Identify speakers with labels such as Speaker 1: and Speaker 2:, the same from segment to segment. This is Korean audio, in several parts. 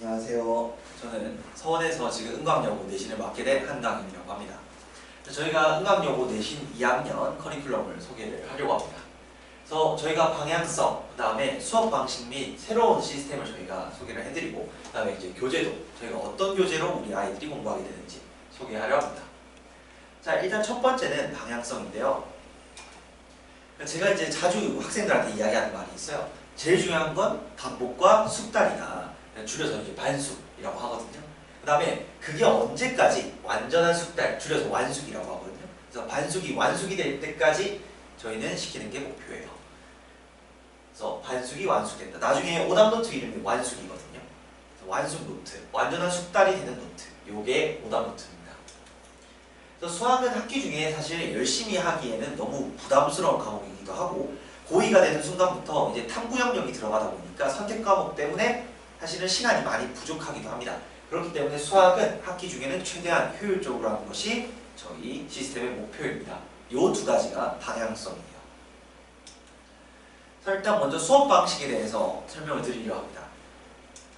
Speaker 1: 안녕하세요. 저는 서원에서 지금 응광여고 내신을 맡게 된 한강임이라고 합니다. 저희가 응광여고 내신 2학년 커리큘럼을 소개를 하려고 합니다. 그래서 저희가 방향성, 그 다음에 수업 방식 및 새로운 시스템을 저희가 소개를 해드리고, 그 다음에 이제 교재도 저희가 어떤 교재로 우리 아이들이 공부하게 되는지 소개하려 합니다. 자, 일단 첫 번째는 방향성인데요. 제가 이제 자주 학생들한테 이야기하는 말이 있어요. 제일 중요한 건 반복과 숙달이다. 줄여서 이제 반숙이라고 하거든요. 그 다음에 그게 언제까지 완전한 숙달, 줄여서 완숙이라고 하거든요. 그래서 반숙이 완숙이 될 때까지 저희는 시키는 게 목표예요. 그래서 반숙이 완숙된다. 나중에 오답노트 이름이 완숙이거든요. 그래서 완숙 노트, 완전한 숙달이 되는 노트. 요게 오답노트입니다. 그래서 수학은 학기 중에 사실 열심히 하기에는 너무 부담스러운 과목이기도 하고, 고2가 되는 순간부터 이제 탐구 영역이 들어가다 보니까 선택 과목 때문에 사실은 시간이 많이 부족하기도 합니다. 그렇기 때문에 수학은 학기 중에는 최대한 효율적으로 하는 것이 저희 시스템의 목표입니다. 이 두 가지가 방향성이에요. 자, 일단 먼저 수업 방식에 대해서 설명을 드리려 합니다.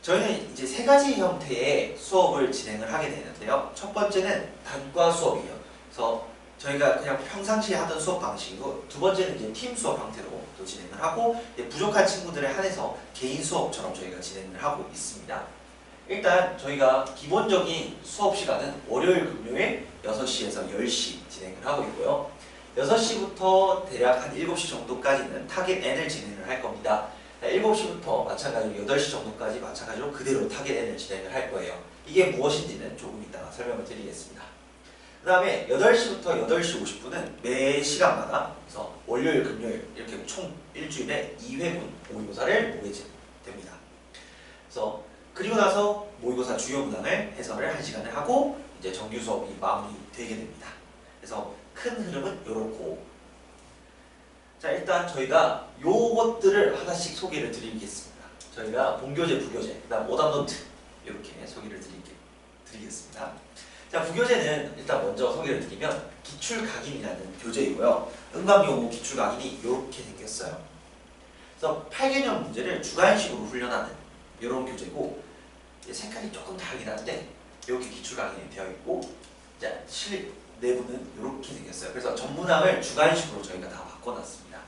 Speaker 1: 저희는 이제 세 가지 형태의 수업을 진행을 하게 되는데요. 첫 번째는 단과 수업이에요. 그래서 저희가 그냥 평상시에 하던 수업 방식이고, 두 번째는 이제 팀 수업 형태로 또 진행을 하고, 부족한 친구들에 한해서 개인 수업처럼 저희가 진행을 하고 있습니다. 일단 저희가 기본적인 수업 시간은 월요일, 금요일 6시에서 10시 진행을 하고 있고요. 6시부터 대략 한 7시 정도까지는 타겟 N을 진행을 할 겁니다. 7시부터 마찬가지로 8시 정도까지 마찬가지로 그대로 타겟 N을 진행을 할 거예요. 이게 무엇인지는 조금 이따가 설명을 드리겠습니다. 그 다음에 8시부터 8시 50분은 매 시간마다, 그래서 월요일, 금요일 이렇게 총 일주일에 2회분 모의고사를 보게 됩니다. 그래서 그리고 나서 모의고사 주요 문항을 해설을 1시간을 하고 이제 정규 수업이 마무리되게 됩니다. 그래서 큰 흐름은 이렇고, 자, 일단 저희가 요것들을 하나씩 소개를 드리겠습니다. 저희가 본교재, 부교재, 그 다음 오답노트 이렇게 소개를 드리겠습니다. 자, 부교재는 일단 먼저 소개를 드리면 기출각인이라는 교재이고요. 응답용어 기출각인이 이렇게 생겼어요. 그래서 8개년 문제를 주관식으로 훈련하는 이런 교재고, 색깔이 조금 다르긴 한데 이렇게 기출각인이 되어 있고, 이제 내부는 이렇게 생겼어요. 그래서 전문항을 주관식으로 저희가 다 바꿔놨습니다.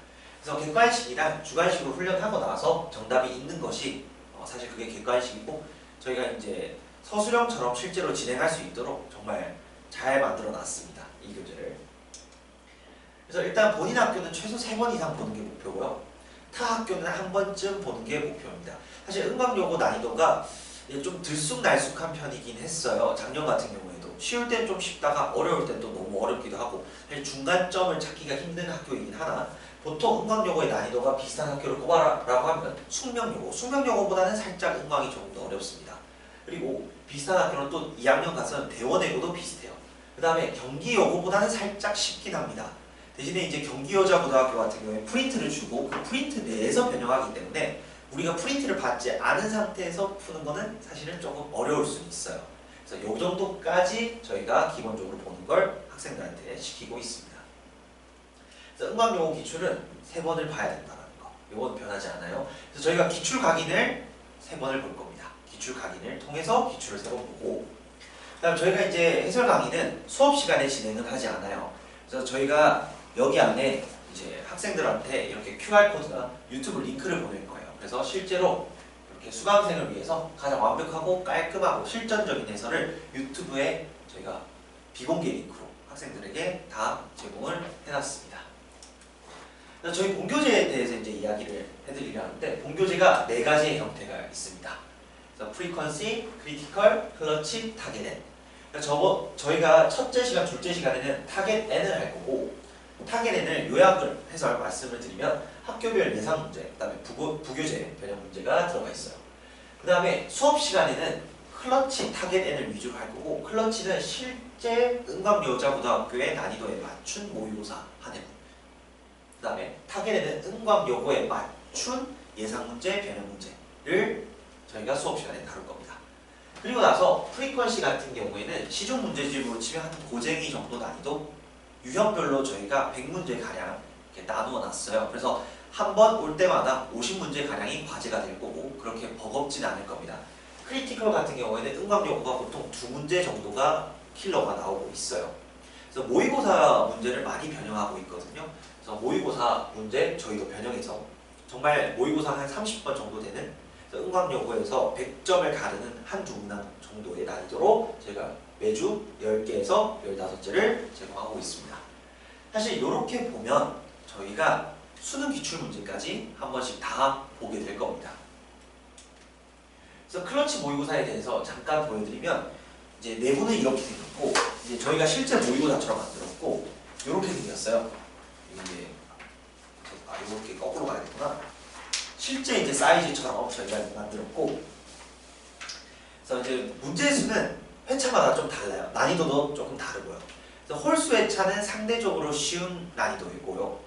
Speaker 1: 그래서 객관식이랑 주관식으로 훈련하고 나서 정답이 있는 것이 사실 그게 객관식이고, 저희가 이제 서술형처럼 실제로 진행할 수 있도록 정말 잘 만들어 놨습니다. 이 교재를. 그래서 일단 본인 학교는 최소 3번 이상 보는 게 목표고요. 타 학교는 한 번쯤 보는 게 목표입니다. 사실 응답여고 난이도가 좀 들쑥날쑥한 편이긴 했어요. 작년 같은 경우에도 쉬울 땐 좀 쉽다가 어려울 땐 또 너무 어렵기도 하고, 사실 중간점을 찾기가 힘든 학교이긴 하나, 보통 응답여고의 난이도가 비슷한 학교를 꼽아라라고 하면 숙명여고보다는 살짝 응답이 조금 더 어렵습니다. 그리고 비슷한 학교는 또 2학년 가서는 대원외고도 비슷해요. 그 다음에 경기여고보다는 살짝 쉽긴 합니다. 대신에 이제 경기여자고등학교 같은 경우에 프린트를 주고 그 프린트 내에서 변형하기 때문에 우리가 프린트를 받지 않은 상태에서 푸는 거는 사실은 조금 어려울 수 있어요. 그래서 요 정도까지 저희가 기본적으로 보는 걸 학생들한테 시키고 있습니다. 그래서 응답용어 기출은 3번을 봐야 된다는 거. 요건 변하지 않아요. 그래서 저희가 기출 각인을 3번을 볼 겁니다. 기출 각인을 통해서 기출을 3번 보고, 그 다음 저희가 이제 해설 강의는 수업 시간에 진행은 하지 않아요. 그래서 저희가 여기 안에 이제 학생들한테 이렇게 QR코드나 유튜브 링크를 보낼 거예요. 그래서 실제로 이렇게 수강생을 위해서 가장 완벽하고 깔끔하고 실전적인 해설을 유튜브에 저희가 비공개 링크로 학생들에게 다 제공을 해놨습니다. 그래서 저희 본교재에 대해서 이제 이야기를 해드리려 하는데, 본교재가 4가지의 형태가 있습니다. 그래서 프리퀀시, 크리티컬, 클러치, 타겟 N. 그러니까 저희가 첫째 시간, 둘째 시간에는 타겟 N을 할 거고, 타겟 N을 요약을 해서 말씀을 드리면 학교별 예상 문제, 그 다음에 부교재 변형 문제가 들어가 있어요. 그 다음에 수업 시간에는 클러치, 타겟 N을 위주로 할 거고, 클러치는 실제 응답여자고등학교의 난이도에 맞춘 모의고사 한 해분. 그 다음에 타겟 N은 응답여고에 맞춘 예상 문제, 변형 문제를 저희가 수업 시간에 다룰 겁니다. 그리고 나서 프리퀀시 같은 경우에는 시중 문제집으로 치면 한 고쟁이 정도 난이도, 유형별로 저희가 100문제 가량 이렇게 나누어 놨어요. 그래서 한 번 올 때마다 50문제 가량이 과제가 될 거고, 그렇게 버겁진 않을 겁니다. 크리티컬 같은 경우에는 응답요구가 보통 2문제 정도가 킬러가 나오고 있어요. 그래서 모의고사 문제를 많이 변형하고 있거든요. 그래서 모의고사 문제 저희도 변형해서 정말 모의고사 한 30번 정도 되는 응답요구에서 100점을 가르는 한두 문항 정도의 난이도로 저희가 매주 10개에서 15개를 제공하고 있습니다. 사실 이렇게 보면 저희가 수능 기출 문제까지 한 번씩 다 보게 될 겁니다. 그래서 클러치 모의고사에 대해서 잠깐 보여드리면 이제 내부는 이렇게 생겼고 이제 저희가 실제 모의고사처럼 만들었고 이렇게 생겼어요. 이게 이렇게 거꾸로 가야겠구나. 실제 이제 사이즈처럼 저희가 만들었고 그래서 이제 문제 수는 회차마다 좀 달라요. 난이도도 조금 다르고요. 그래서 홀수 회차는 상대적으로 쉬운 난이도이고요.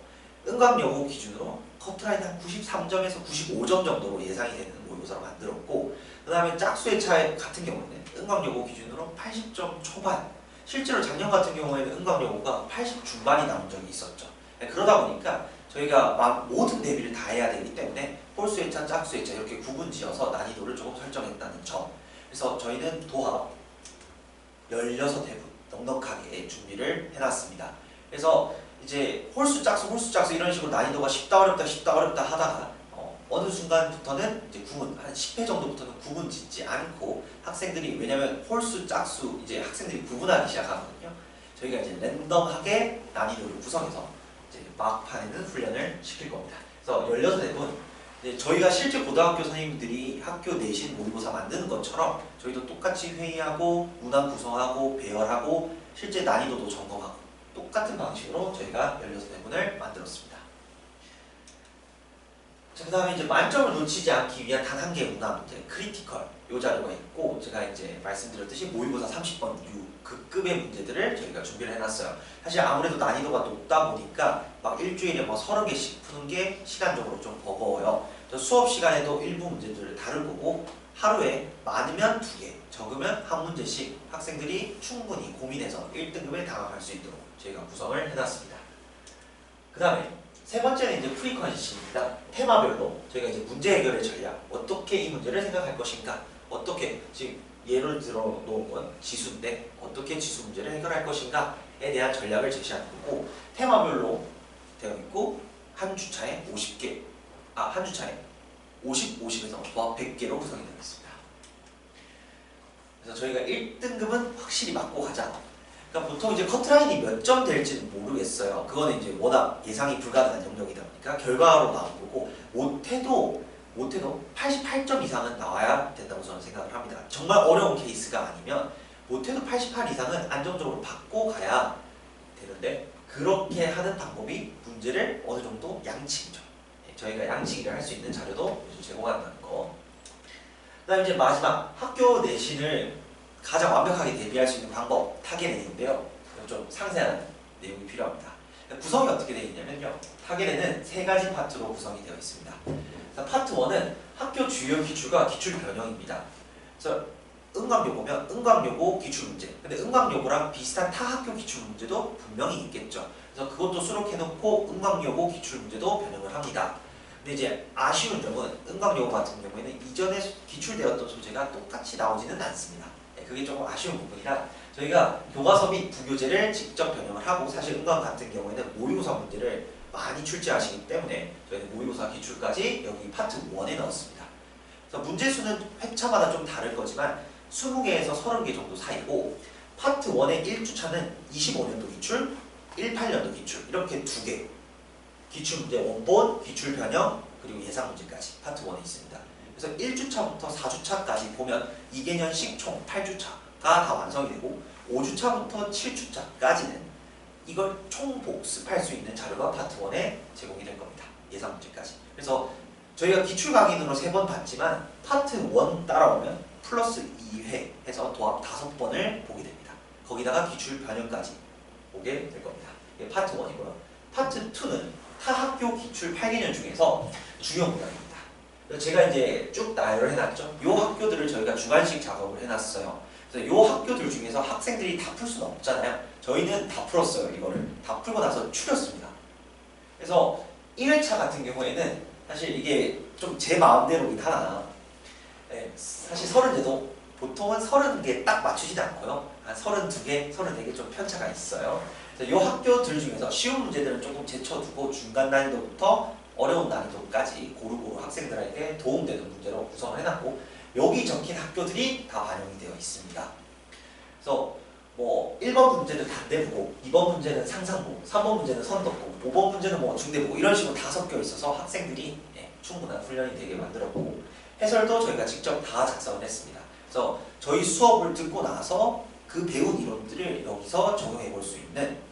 Speaker 1: 응답요구 기준으로 커트라인 한 93점에서 95점 정도로 예상이 되는 모의고사로 만들었고 그 다음에 짝수 회차 같은 경우는 응답요구 기준으로 80점 초반 실제로 작년 같은 경우에는 응답요구가 80 중반이 나온 적이 있었죠. 그러다 보니까 저희가 모든 대비를 다 해야 되기 때문에 홀수 회차, 짝수 회차 이렇게 구분지어서 난이도를 조금 설정했다는 점. 그래서 저희는 도합 16회분 넉넉하게 준비를 해놨습니다. 그래서 이제 홀수, 짝수 이런 식으로 난이도가 쉽다 어렵다 하다가 어느 순간부터는 이제 구분, 한 10회 정도부터는 구분 짓지 않고 학생들이 왜냐면 홀수, 짝수 이제 학생들이 구분하기 시작하거든요. 저희가 이제 랜덤하게 난이도를 구성해서 이제 막판에는 훈련을 시킬 겁니다. 그래서 16회분 저희가 실제 고등학교 선생님들이 학교 내신 모의고사 만드는 것처럼 저희도 똑같이 회의하고 문항 구성하고 배열하고 실제 난이도도 점검하고 똑같은 방식으로 저희가 16회분을 만들었습니다. 그 다음에 이제 만점을 놓치지 않기 위한 단 한 개의 문항 문제 크리티컬 요 자료가 있고 제가 이제 말씀드렸듯이 모의고사 30번 그 급의 문제들을 저희가 준비를 해놨어요. 사실 아무래도 난이도가 높다 보니까 막 일주일에 뭐 30개씩 푸는 게 시간적으로 좀 버거워요. 수업 시간에도 일부 문제들을 다룰 거고 하루에 많으면 2개, 적으면 한 문제씩 학생들이 충분히 고민해서 1등급에 다가갈 수 있도록 저희가 구성을 해놨습니다. 그 다음에 세 번째는 이제 프리퀀시입니다. 테마별로 저희가 이제 문제 해결의 전략, 어떻게 이 문제를 생각할 것인가, 어떻게 지금 예를 들어 놓은 건 지수인데 어떻게 지수 문제를 해결할 것인가에 대한 전략을 제시하는 거고 테마별로 되어 있고 한 주차에 50개, 한 주차에 50, 50에서 도합 100개로 구성이 되어 있습니다. 그래서 저희가 1등급은 확실히 맞고 가자. 그러니까 보통 이제 커트라인이 몇 점 될지는 모르겠어요. 그거는 이제 워낙 예상이 불가능한 영역이다 보니까 결과로 나온 거고 못해도 88점 이상은 나와야 된다고 저는 생각을 합니다. 정말 어려운 케이스가 아니면 못해도 88 이상은 안정적으로 받고 가야 되는데 그렇게 하는 방법이 문제를 어느 정도 양치기죠. 저희가 양치기를 할 수 있는 자료도 제공한다는 거. 그 다음에 이제 마지막 학교 내신을 가장 완벽하게 대비할 수 있는 방법 타겟에인데요. 좀 상세한 내용이 필요합니다. 구성이 어떻게 되어 있냐면요. 타겟에는 3가지 파트로 구성이 되어 있습니다. 파트 1은 학교 주요 기출과 기출 변형입니다. 그래서 응답 요구면 응답 요구 기출 문제. 근데 응답 요구랑 비슷한 타 학교 기출 문제도 분명히 있겠죠. 그래서 그것도 수록해놓고 응답 요구 기출 문제도 변형을 합니다. 근데 이제 아쉬운 점은 응답 요구 같은 경우에는 이전에 기출되었던 소재가 똑같이 나오지는 않습니다. 그게 조금 아쉬운 부분이라 저희가 교과서 및 부교재를 직접 변형을 하고 사실 응답 같은 경우에는 모의고사 문제를 많이 출제하시기 때문에 저희는 모의고사 기출까지 여기 파트 1에 넣었습니다. 그래서 문제 수는 회차마다 좀 다를 거지만 20개에서 30개 정도 사이고 파트 1의 1주차는 25년도 기출, 18년도 기출 이렇게 2개 기출 문제 원본, 기출 변형 그리고 예상 문제까지 파트 1에 있습니다. 그래서 1주차부터 4주차까지 보면 2개년씩 총 8주차가 다 완성이 되고 5주차부터 7주차까지는 이걸 총 복습할 수 있는 자료가 파트 1에 제공이 될 겁니다. 예상 문제까지. 그래서 저희가 기출 강의으로 3번 봤지만 파트 1 따라오면 플러스 2회 해서 도합 5번을 보게 됩니다. 거기다가 기출 변형까지 보게 될 겁니다. 이게 파트 1이고요. 파트 2는 타 학교 기출 8개년 중에서 주요 문항입니다. 제가 이제 쭉 나열을 해놨죠. 요 학교들을 저희가 주관식 작업을 해놨어요. 그래서 요 학교들 중에서 학생들이 다 풀 수는 없잖아요. 저희는 다 풀었어요. 이거를 다 풀고 나서 추렸습니다. 그래서 1회차 같은 경우에는 사실 이게 좀 제 마음대로긴 하나 네, 사실 30개도 보통은 30개 딱 맞추지도 않고요. 한 32개, 34개 좀 편차가 있어요. 이 학교들 중에서 쉬운 문제들은 조금 제쳐두고 중간 난이도부터 어려운 난이도까지 고루고루 학생들에게 도움되는 문제로 구성을 해놨고 여기 적힌 학교들이 다 반영이 되어 있습니다. 그래서 뭐 1번 문제는 단대부고 2번 문제는 상상부, 3번 문제는 선덕부, 5번 문제는 뭐 중대부고 이런 식으로 다 섞여 있어서 학생들이 충분한 훈련이 되게 만들었고 해설도 저희가 직접 다 작성을 했습니다. 그래서 저희 수업을 듣고 나서 그 배운 이론들을 여기서 적용해 볼 수 있는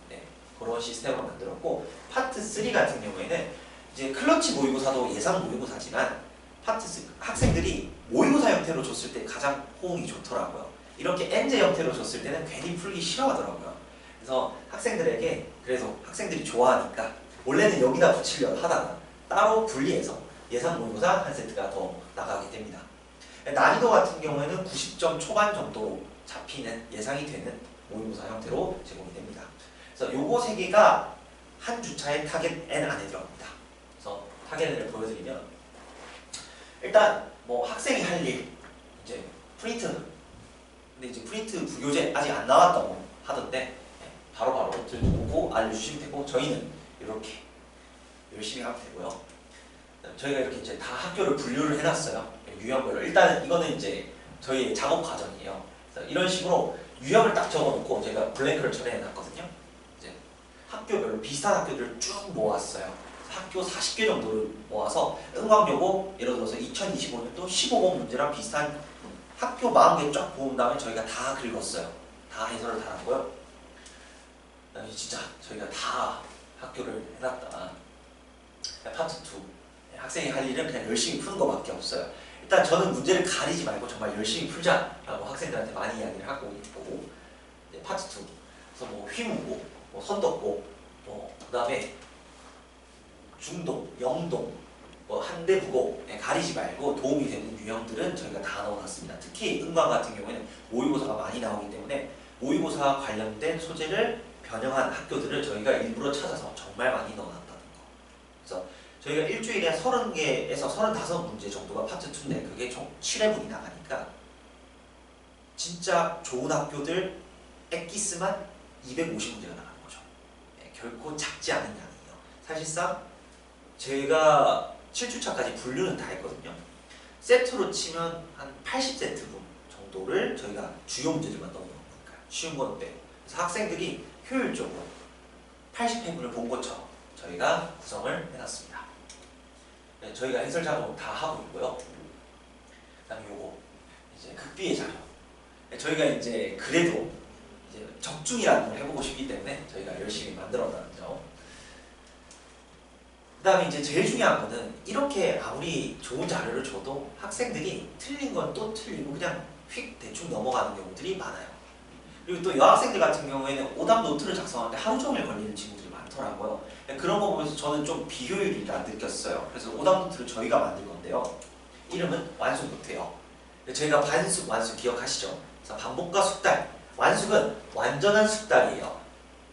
Speaker 1: 그런 시스템을 만들었고 파트 3 같은 경우에는 이제 클러치 모의고사도 예상 모의고사지만 파트 3 학생들이 모의고사 형태로 줬을 때 가장 호응이 좋더라고요. 이렇게 N제 형태로 줬을 때는 괜히 풀기 싫어하더라고요. 그래서 학생들에게 그래서 학생들이 좋아하니까 원래는 여기다 붙이려고 하다가 따로 분리해서 예상 모의고사 한 세트가 더 나가게 됩니다. 난이도 같은 경우에는 90점 초반 정도로 잡히는 예상이 되는 모의고사 형태로 제공이 됩니다. 그래서 요거 세 개가 한 주차의 타겟 N 안에 들어갑니다. 그래서 타겟 N을 보여드리면 일단 뭐 학생이 할 일 이제 프린트 근데 이제 프린트 부교재 아직 안 나왔다고 하던데 바로바로 들고 알려주시면 되고 저희는 이렇게 열심히 하면 되고요. 저희가 이렇게 이제 다 학교를 분류를 해놨어요. 유형별로 일단은 이거는 이제 저희 작업 과정이에요. 그래서 이런 식으로 유형을 딱 적어놓고 저희가 블랭크를 처리해놨거든요. 이제 학교별로 비슷한 학교들을 쭉 모았어요. 학교 40개 정도를 모아서 응광요고 예를 들어서 2025년도 15번 문제랑 비슷한 학교 40개 쫙 모은 다음에 저희가 다 긁었어요. 다 해설을 달았고요. 진짜 저희가 다 학교를 해놨다. 파트 2 학생이 할 일은 그냥 열심히 푸는 것밖에 없어요. 일단 저는 문제를 가리지 말고 정말 열심히 풀자라고 학생들한테 많이 이야기를 하고 있고 파트 2 그래서 뭐 휘무고 뭐 선덕고 그 다음에 중동, 영동, 뭐 한대부고 가리지 말고 도움이 되는 유형들은 저희가 다 넣어놨습니다. 특히 은광 같은 경우에는 모의고사가 많이 나오기 때문에 모의고사 관련된 소재를 변형한 학교들을 저희가 일부러 찾아서 정말 많이 넣어놨다는 거. 그래서 저희가 일주일에 30개에서 35문제 정도가 파트 2인데 그게 총 7회분이 나가니까 진짜 좋은 학교들 엑기스만 250문제가 나가는 거죠. 결코 작지 않은 양이에요. 사실상 제가 7주차까지 분류는 다 했거든요. 세트로 치면 한 80세트분 정도를 저희가 주요 문제들만 넣어놓으니까 쉬운 건 빼고 그래서 학생들이 효율적으로 80회분을 본 것처럼 저희가 구성을 해놨습니다. 네, 저희가 해설 작업을 다 하고 있고요. 그 다음에 요거 이제 극비의 자료. 네, 저희가 이제 그래도 이제 적중이라는 걸 해보고 싶기 때문에 저희가 열심히 만들었다는 점. 그 다음에 이제 제일 중요한 거는 이렇게 아무리 좋은 자료를 줘도 학생들이 틀린 건 또 틀리고 그냥 휙 대충 넘어가는 경우들이 많아요. 그리고 또 여학생들 같은 경우에는 오답 노트를 작성하는데 하루 종일 걸리는 친구들이 많더라고요. 그런 거 보면서 저는 좀 비효율이라 느꼈어요. 그래서 오답 노트를 저희가 만든 건데요. 이름은 완숙 노트예요. 저희가 반숙, 완숙 기억하시죠? 그래서 반복과 숙달. 완숙은 완전한 숙달이에요.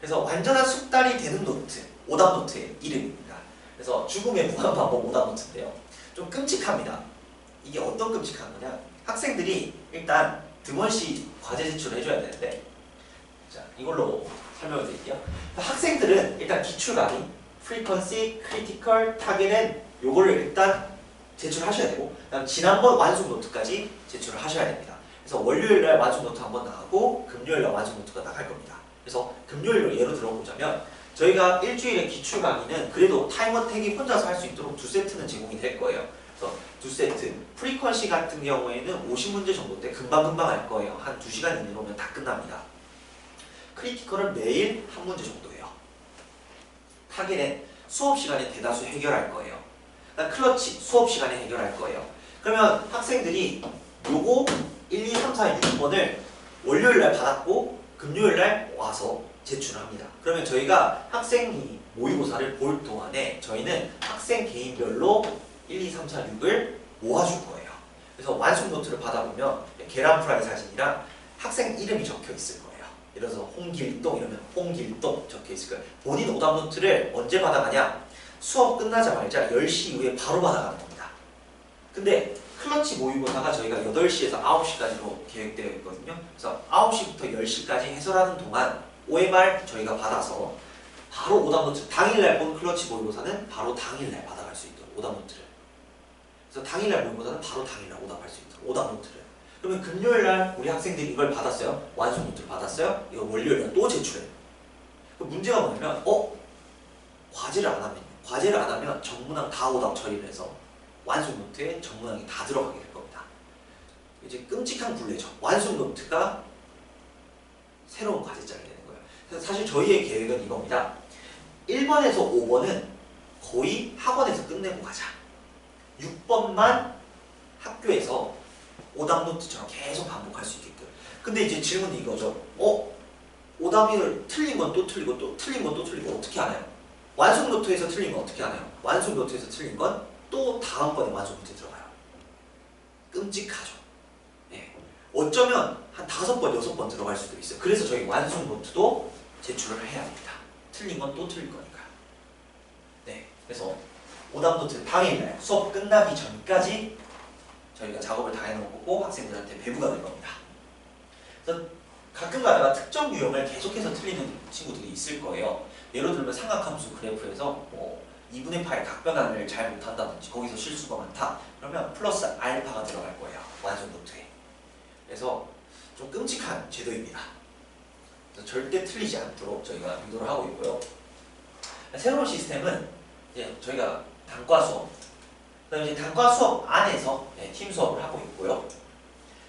Speaker 1: 그래서 완전한 숙달이 되는 노트, 오답 노트의 이름입니다. 그래서 죽음의 무한 반복 오답 노트인데요. 좀 끔찍합니다. 이게 어떤 끔찍한 거냐? 학생들이 일단 등원시 과제 제출을 해줘야 되는데 자 이걸로 설명을 드릴게요. 학생들은 일단 기출 강의, frequency, critical, target은 요거를 일단 제출하셔야 되고 그다음 지난번 완숙 노트까지 제출을 하셔야 됩니다. 그래서 월요일날 완숙 노트 한번 나가고 금요일날 완숙 노트가 나갈 겁니다. 그래서 금요일로 예로 들어보자면 저희가 일주일에 기출 강의는 그래도 타임어택이 혼자서 할 수 있도록 2세트는 제공이 될 거예요. 그래서 2세트, 프리퀀시 같은 경우에는 50문제 정도 때 금방금방 할 거예요. 한 2시간 이내로면 다 끝납니다. 크리티컬은 매일 한 문제 정도예요. 타겟은 수업 시간에 대다수 해결할 거예요. 클러치, 수업 시간에 해결할 거예요. 그러면 학생들이 요거 1, 2, 3, 4, 6번을 월요일날 받았고 금요일날 와서 제출합니다. 그러면 저희가 학생이 모의고사를 볼 동안에 저희는 학생 개인별로 1, 2, 3, 4, 6을 모아줄 거예요. 그래서 완숙 노트를 받아보면 계란 프라이 사진이랑 학생 이름이 적혀 있을 거예요. 예를 들어서 홍길동 이러면 홍길동 적혀 있을 거예요. 본인 오답 노트를 언제 받아가냐? 수업 끝나자마자 10시 이후에 바로 받아가는 겁니다. 근데 클러치 모의고사가 저희가 8시에서 9시까지로 계획되어 있거든요. 그래서 9시부터 10시까지 해설하는 동안 OMR 저희가 받아서 바로 오답노트, 당일날 본 클러치 모의고사는 바로 당일날 받아갈 수 있도록 오답노트를. 그래서 당일날 모의고사는 바로 당일날 오답할 수 있도록 오답노트를. 그러면 금요일날 우리 학생들이 이걸 받았어요. 완성노트를 받았어요. 이거 월요일날 또 제출해요. 그 문제가 뭐냐면 과제를 안 하면 정문항 다 오답 처리를 해서 완성 노트에 정문항이 다 들어가게 될 겁니다. 이제 끔찍한 굴레죠. 완성 노트가 새로운 과제자를 내는 거예요. 그래서 사실 저희의 계획은 이겁니다. 1번에서 5번은 거의 학원에서 끝내고 가자. 6번만 학교에서 오답 노트처럼 계속 반복할 수 있게끔. 근데 이제 질문이 이거죠. 오답을 틀린 건 또 틀리고 또 틀린 건 또 틀리고 어떻게 하나요? 완성 노트에서 틀린 건 어떻게 하나요? 완성 노트에서 틀린 건 또 다음번에 완성 노트에 들어가요. 끔찍하죠. 예. 어쩌면 한 5번, 6번 들어갈 수도 있어요. 그래서 저희 완성 노트도 제출을 해야 합니다. 틀린 건 또 틀릴 거니까요. 네. 그래서 오답 노트는 당일날 수업 끝나기 전까지 저희가 작업을 다 해놓고 학생들한테 배부가 될 겁니다. 그래서 가끔 가다가 특정 유형을 계속해서 틀리는 친구들이 있을 거예요. 예를 들면 삼각함수 그래프에서 2분의 파의 각변환을 잘 못한다든지 거기서 실수가 많다. 그러면 플러스 알파가 들어갈 거예요. 완성 노트에. 그래서 좀 끔찍한 제도입니다. 그래서 절대 틀리지 않도록 저희가 유도를 하고 있고요. 새로운 시스템은 이제 저희가 단과 수업, 그다음에 이제 단과 수업 안에서 팀 수업을 하고 있고요.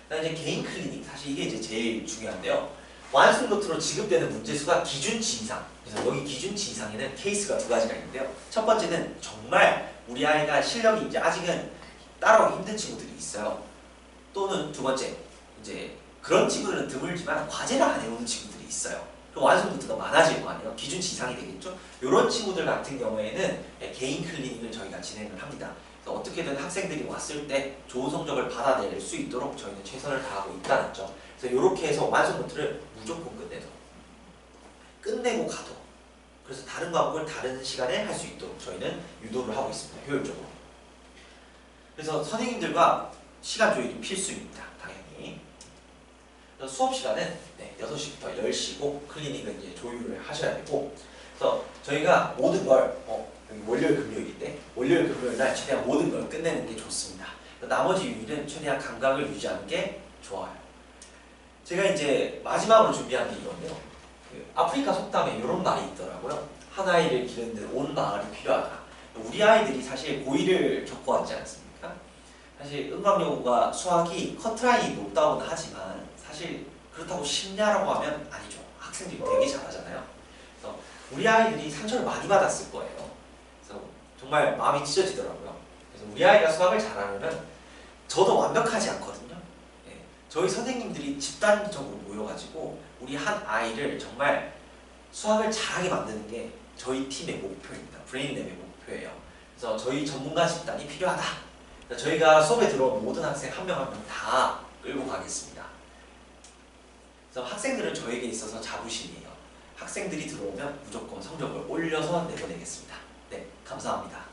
Speaker 1: 그다음에 이제 개인 클리닉, 사실 이게 이제 제일 중요한데요. 완성 노트로 지급되는 문제수가 기준치 이상. 그래서 여기 기준치 이상에는 케이스가 2가지가 있는데요. 첫 번째는 정말 우리 아이가 실력이 이제 아직은 따라오기 힘든 친구들이 있어요. 또는 두 번째, 이제 그런 친구들은 드물지만 과제를 안 해오는 친구들이 있어요. 그럼 완성 노트가 많아질 거 아니에요. 기준치 이상이 되겠죠. 이런 친구들 같은 경우에는 개인 클리닉을 저희가 진행을 합니다. 그래서 어떻게든 학생들이 왔을 때 좋은 성적을 받아낼 수 있도록 저희는 최선을 다하고 있다는 점. 그래서 이렇게 해서 완성 노트를 무조건 끝내고 가도, 그래서 다른 과목을 다른 시간에 할 수 있도록 저희는 유도를 하고 있습니다. 효율적으로. 그래서 선생님들과 시간 조율이 필수입니다. 당연히. 그래서 수업 시간은 6시부터 10시고 클리닉은 이제 조율을 하셔야 되고, 그래서 저희가 모든 걸 월요일 금요일인데 월요일 금요일 날 최대한 모든 걸 끝내는 게 좋습니다. 나머지 요일은 최대한 감각을 유지하는 게 좋아요. 제가 이제 마지막으로 준비한 게 이건데요. 아프리카 속담에 이런 말이 있더라고요. 한 아이를 기르는데 온 마을이 필요하다. 우리 아이들이 사실 고2를 겪어왔지 않습니까? 사실 응답여고가 수학이 커트라인이 높다고는 하지만 사실 그렇다고 쉽냐라고 하면 아니죠. 학생들이 되게 잘하잖아요. 그래서 우리 아이들이 상처를 많이 받았을 거예요. 그래서 정말 마음이 찢어지더라고요. 그래서 우리 아이가 수학을 잘하려면 저도 완벽하지 않거든요. 저희 선생님들이 집단적으로 모여가지고 우리 한 아이를 정말 수학을 잘하게 만드는 게 저희 팀의 목표입니다. 브레인랩의 목표예요. 그래서 저희 전문가 집단이 필요하다. 저희가 수업에 들어온 모든 학생 한 명 한 명 다 끌고 가겠습니다. 그래서 학생들은 저에게 있어서 자부심이에요. 학생들이 들어오면 무조건 성적을 올려서 내보내겠습니다. 네, 감사합니다.